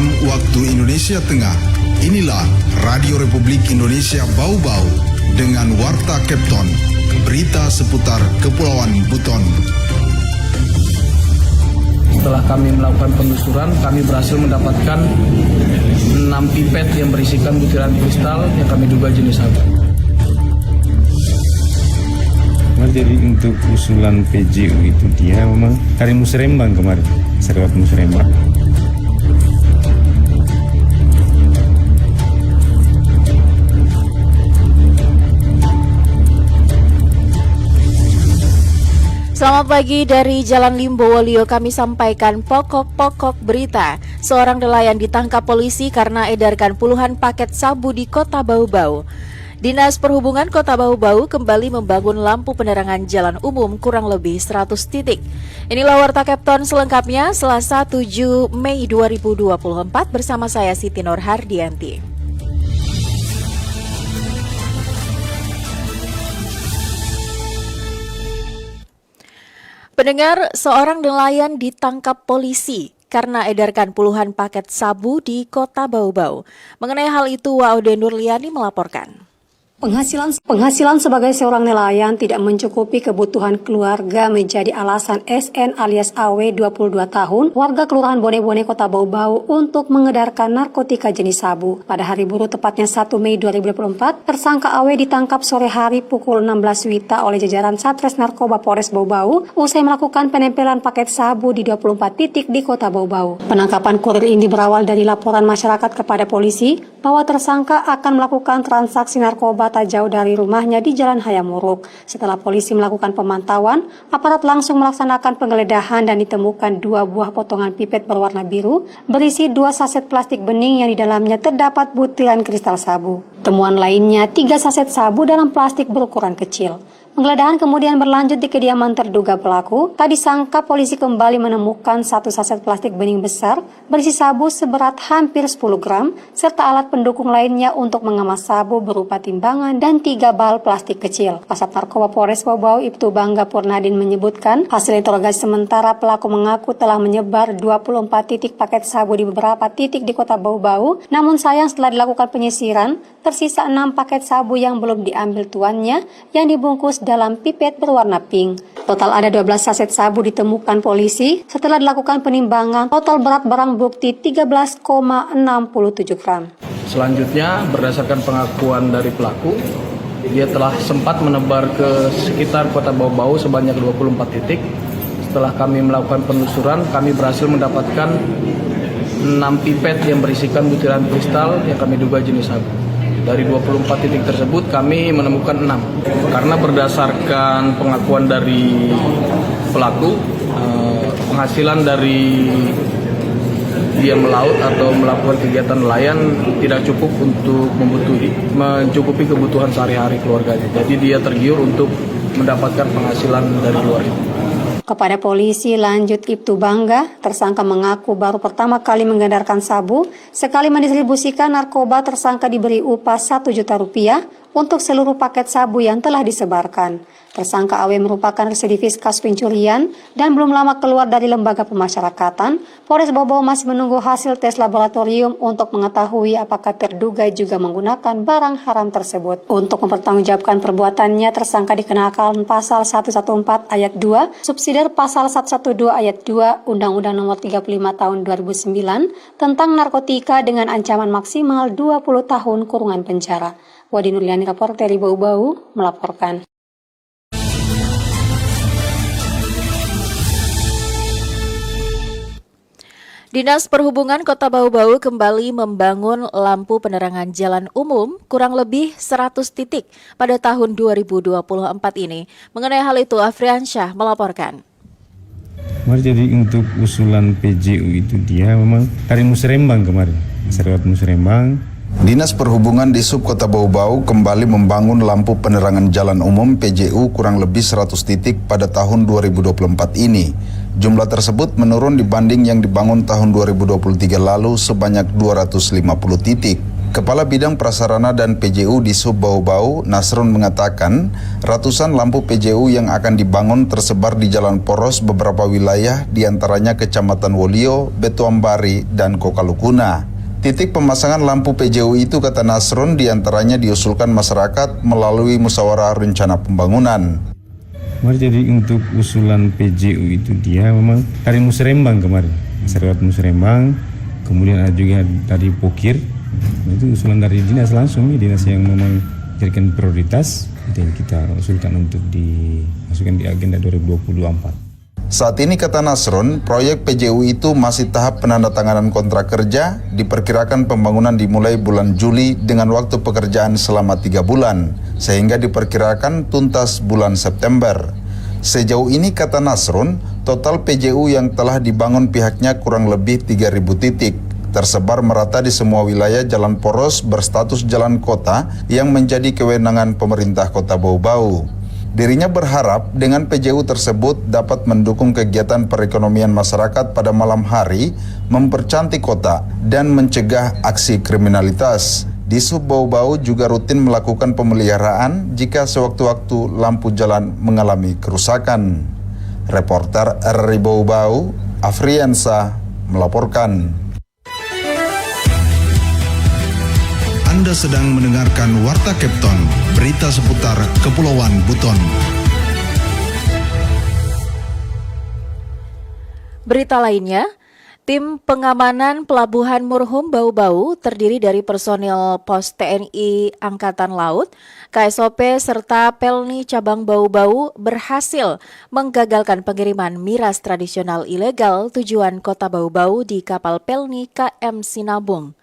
6 waktu Indonesia Tengah. Inilah Radio Republik Indonesia Bau-Bau dengan Warta Kepton, berita seputar Kepulauan Buton. Setelah kami melakukan penelusuran, kami berhasil mendapatkan 6 pipet yang berisikan butiran kristal yang kami duga jenis sabu. Jadi untuk usulan PJU itu dia memang dari Musrembang kemarin, Sarawak Musrembang. Selamat pagi dari Jalan Limbowolio, kami sampaikan pokok-pokok berita. Seorang nelayan ditangkap polisi karena edarkan puluhan paket sabu di Kota Bau-Bau. Dinas Perhubungan Kota Bau-Bau kembali membangun lampu penerangan jalan umum kurang lebih 100 titik. Inilah Warta Kepton selengkapnya Selasa 7 Mei 2024 bersama saya Siti Nur Hardianti. Pendengar, seorang nelayan ditangkap polisi karena edarkan puluhan paket sabu di Kota Bau-Bau. Mengenai hal itu, Waude Nurliani melaporkan. Penghasilan sebagai seorang nelayan tidak mencukupi kebutuhan keluarga menjadi alasan SN alias AW 22 tahun, warga Kelurahan Bone-Bone Kota Bau-Bau untuk mengedarkan narkotika jenis sabu. Pada hari buruh tepatnya 1 Mei 2024, tersangka AW ditangkap sore hari pukul 16 WITA oleh jajaran Satres Narkoba Polres Bau-Bau usai melakukan penempelan paket sabu di 24 titik di Kota Bau-Bau. Penangkapan kurir ini berawal dari laporan masyarakat kepada polisi bahwa tersangka akan melakukan transaksi narkoba tak jauh dari rumahnya di Jalan Hayamuruk. Setelah polisi melakukan pemantauan, aparat langsung melaksanakan penggeledahan dan ditemukan 2 buah potongan pipet berwarna biru berisi 2 saset plastik bening yang di dalamnya terdapat butiran kristal sabu. Temuan lainnya 3 saset sabu dalam plastik berukuran kecil. Penggeledahan kemudian berlanjut di kediaman terduga pelaku. Tak disangka polisi kembali menemukan 1 saset plastik bening besar berisi sabu seberat hampir 10 gram serta alat pendukung lainnya untuk mengemas sabu berupa timbangan dan 3 bal plastik kecil. Kasat Narkoba Polres Bau-Bau Ibtu Bangga Purnadin menyebutkan hasil interogasi sementara pelaku mengaku telah menyebar 24 titik paket sabu di beberapa titik di Kota Bau-Bau. Namun sayang setelah dilakukan penyisiran, tersisa 6 paket sabu yang belum diambil tuannya yang dibungkus dalam pipet berwarna pink. Total ada 12 saset sabu ditemukan polisi. Setelah dilakukan penimbangan, total berat barang bukti 13,67 gram. Selanjutnya, berdasarkan pengakuan dari pelaku, dia telah sempat menebar ke sekitar Kota Bau-Bau sebanyak 24 titik. Setelah kami melakukan penelusuran, kami berhasil mendapatkan 6 pipet yang berisikan butiran kristal yang kami duga jenis sabu. Dari 24 titik tersebut kami menemukan 6. Karena berdasarkan pengakuan dari pelaku, penghasilan dari dia melaut atau melakukan kegiatan nelayan tidak cukup untuk mencukupi kebutuhan sehari-hari keluarganya. Jadi dia tergiur untuk mendapatkan penghasilan dari luar itu. Kepada polisi, lanjut Ibtu Bangga, tersangka mengaku baru pertama kali mengedarkan sabu. Sekali mendistribusikan narkoba, tersangka diberi upah Rp1.000.000 untuk seluruh paket sabu yang telah disebarkan. Tersangka AW merupakan residivis kasus pencurian dan belum lama keluar dari lembaga pemasyarakatan. Polres Bau-Bau masih menunggu hasil tes laboratorium untuk mengetahui apakah terduga juga menggunakan barang haram tersebut. Untuk mempertanggungjawabkan perbuatannya, tersangka dikenakan pasal 114 ayat 2, subsidiar pasal 112 ayat 2 Undang-Undang Nomor 35 Tahun 2009 tentang narkotika dengan ancaman maksimal 20 tahun kurungan penjara. Wadi Nurliani, reporter Bau-Bau, melaporkan. Dinas Perhubungan Kota Bau-Bau kembali membangun lampu penerangan jalan umum kurang lebih 100 titik pada tahun 2024 ini. Mengenai hal itu, Afriansyah melaporkan. Jadi untuk usulan PJU itu dia memang dari Musrembang kemarin, Sarawak Musrembang. Dinas Perhubungan di Sub Kota Bau-Bau kembali membangun lampu penerangan jalan umum PJU kurang lebih 100 titik pada tahun 2024 ini. Jumlah tersebut menurun dibanding yang dibangun tahun 2023 lalu sebanyak 250 titik. Kepala Bidang Prasarana dan PJU di Sub Bau-Bau, Nasrun mengatakan, ratusan lampu PJU yang akan dibangun tersebar di jalan poros beberapa wilayah, diantaranya Kecamatan Wolio, Betuambari, dan Kokalukuna. Titik pemasangan lampu PJU itu, kata Nasrun, diantaranya diusulkan masyarakat melalui musyawarah rencana pembangunan. Jadi untuk usulan PJU itu dia memang dari Musrembang kemarin, masyarakat Musrembang, kemudian ada juga dari Pokir. Itu usulan dari dinas langsung, dinas yang memang jadikan prioritas, itu yang kita usulkan untuk dimasukkan di agenda 2024. Saat ini, kata Nasrun, proyek PJU itu masih tahap penandatanganan kontrak kerja, diperkirakan pembangunan dimulai bulan Juli dengan waktu pekerjaan selama 3 bulan, sehingga diperkirakan tuntas bulan September. Sejauh ini, kata Nasrun, total PJU yang telah dibangun pihaknya kurang lebih 3.000 titik, tersebar merata di semua wilayah jalan poros berstatus jalan kota yang menjadi kewenangan pemerintah Kota Bau-Bau. Dirinya berharap dengan PJU tersebut dapat mendukung kegiatan perekonomian masyarakat pada malam hari, mempercantik kota, dan mencegah aksi kriminalitas. Di Sub Bau-Bau juga rutin melakukan pemeliharaan jika sewaktu-waktu lampu jalan mengalami kerusakan. Reporter RRI Bau-Bau, Afriansa, melaporkan. Anda sedang mendengarkan Warta Kepton, berita seputar Kepulauan Buton. Berita lainnya, tim pengamanan Pelabuhan Murhum Bau-Bau terdiri dari personil Pos TNI Angkatan Laut, KSOP serta Pelni Cabang Bau-Bau berhasil menggagalkan pengiriman miras tradisional ilegal tujuan Kota Bau-Bau di kapal Pelni KM Sinabung.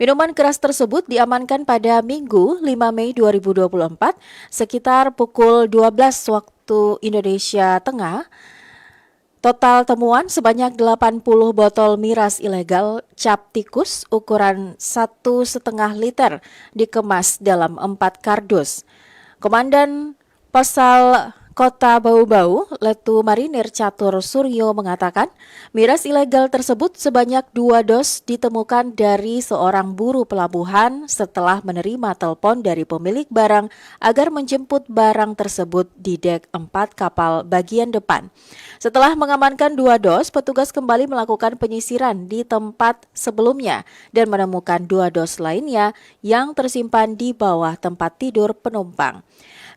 Minuman keras tersebut diamankan pada Minggu 5 Mei 2024 sekitar pukul 12 waktu Indonesia Tengah. Total temuan sebanyak 80 botol miras ilegal cap tikus ukuran 1,5 liter dikemas dalam 4 kardus. Komandan Pasal Kota Bau-Bau, Letu Marinir Catur Suryo mengatakan, miras ilegal tersebut sebanyak 2 dos ditemukan dari seorang buruh pelabuhan setelah menerima telepon dari pemilik barang agar menjemput barang tersebut di dek 4 kapal bagian depan. Setelah mengamankan 2 dos, petugas kembali melakukan penyisiran di tempat sebelumnya dan menemukan 2 dos lainnya yang tersimpan di bawah tempat tidur penumpang.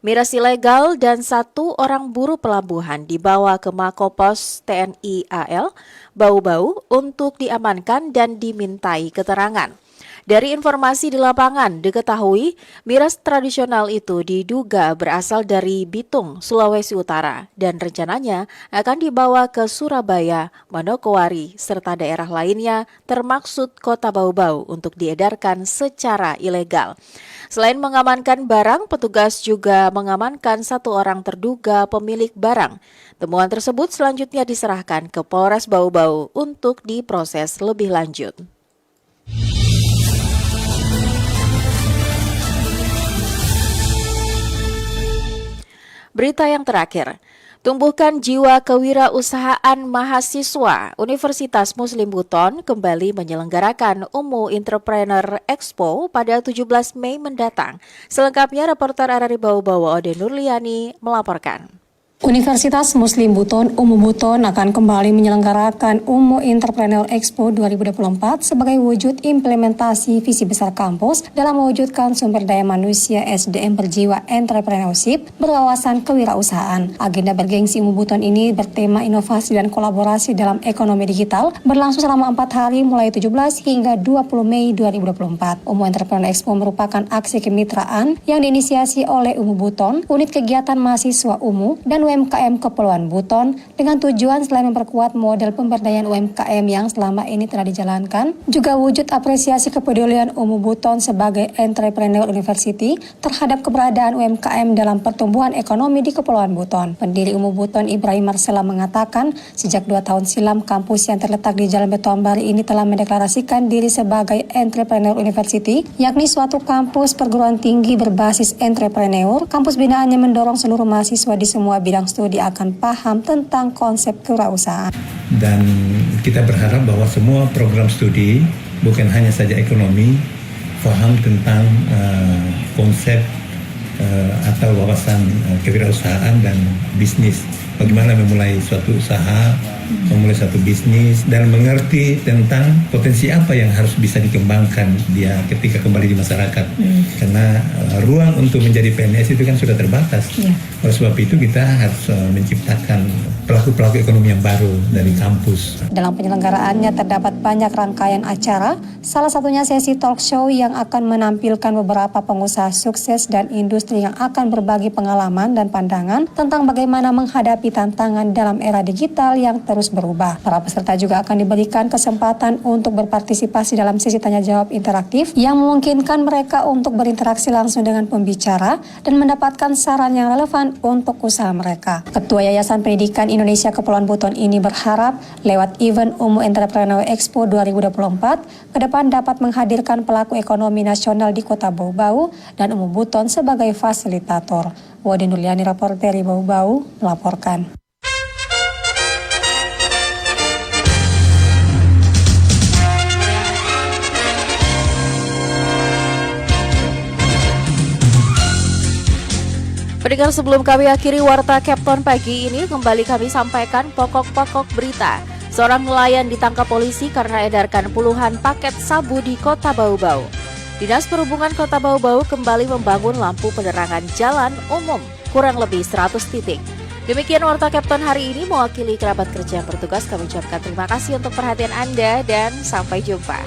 Miras ilegal dan 1 orang buruh pelabuhan dibawa ke Makopos TNI AL Bau-Bau untuk diamankan dan dimintai keterangan. Dari informasi di lapangan diketahui miras tradisional itu diduga berasal dari Bitung, Sulawesi Utara dan rencananya akan dibawa ke Surabaya, Manokwari serta daerah lainnya termaksud Kota Bau-Bau untuk diedarkan secara ilegal. Selain mengamankan barang, petugas juga mengamankan 1 orang terduga pemilik barang. Temuan tersebut selanjutnya diserahkan ke Polres Bau-Bau untuk diproses lebih lanjut. Berita yang terakhir, tumbuhkan jiwa kewirausahaan mahasiswa. Universitas Muslim Buton kembali menyelenggarakan UMU Entrepreneur Expo pada 17 Mei mendatang. Selengkapnya reporter RRI Bau-Bau Ode Nurliani melaporkan. Universitas Muslim Buton, UMU Buton akan kembali menyelenggarakan UMU Entrepreneur Expo 2024 sebagai wujud implementasi visi besar kampus dalam mewujudkan sumber daya manusia SDM berjiwa entrepreneurship berwawasan kewirausahaan. Agenda bergengsi UMU Buton ini bertema inovasi dan kolaborasi dalam ekonomi digital berlangsung selama 4 hari mulai 17 hingga 20 Mei 2024. UMU Entrepreneur Expo merupakan aksi kemitraan yang diinisiasi oleh UMU Buton, unit kegiatan mahasiswa UMU, dan UMKM Kepulauan Buton dengan tujuan selain memperkuat model pemberdayaan UMKM yang selama ini telah dijalankan, juga wujud apresiasi kepedulian UMU Buton sebagai entrepreneur university terhadap keberadaan UMKM dalam pertumbuhan ekonomi di Kepulauan Buton. Pendiri UMU Buton Ibrahim Marcella mengatakan, sejak 2 tahun silam kampus yang terletak di Jalan Betuambari ini telah mendeklarasikan diri sebagai entrepreneur university, yakni suatu kampus perguruan tinggi berbasis entrepreneur. Kampus binaannya mendorong seluruh mahasiswa di semua bidang studi akan paham tentang konsep kewirausahaan. Dan kita berharap bahwa semua program studi, bukan hanya saja ekonomi, paham tentang konsep atau wawasan kewirausahaan dan bisnis. Bagaimana memulai suatu usaha, memulai suatu bisnis, dan mengerti tentang potensi apa yang harus bisa dikembangkan dia ketika kembali di masyarakat. Karena ruang untuk menjadi PNS itu kan sudah terbatas. Oleh sebab itu kita harus menciptakan pelaku-pelaku ekonomi yang baru dari kampus. Dalam penyelenggaraannya terdapat banyak rangkaian acara, salah satunya sesi talk show yang akan menampilkan beberapa pengusaha sukses dan industri yang akan berbagi pengalaman dan pandangan tentang bagaimana menghadapi tantangan dalam era digital yang terus berubah. Para peserta juga akan diberikan kesempatan untuk berpartisipasi dalam sesi tanya jawab interaktif yang memungkinkan mereka untuk berinteraksi langsung dengan pembicara dan mendapatkan saran yang relevan untuk usaha mereka. Ketua Yayasan Pendidikan Indonesia Kepulauan Buton ini berharap lewat event Umu Entrepreneur Expo 2024 ke depan dapat menghadirkan pelaku ekonomi nasional di Kota Bau-Bau dan Umu Buton sebagai fasilitator. Wadi Nuliani, reporter dari Bau-Bau, melaporkan. Pendengar, sebelum kami akhiri Warta Kepton pagi ini, kembali kami sampaikan pokok-pokok berita. Seorang nelayan ditangkap polisi karena edarkan puluhan paket sabu di Kota Bau-Bau. Dinas Perhubungan Kota Bau-Bau kembali membangun lampu penerangan jalan umum kurang lebih 100 titik. Demikian Warta Kepton hari ini, mewakili kerabat kerja yang bertugas, kami ucapkan terima kasih untuk perhatian Anda dan sampai jumpa.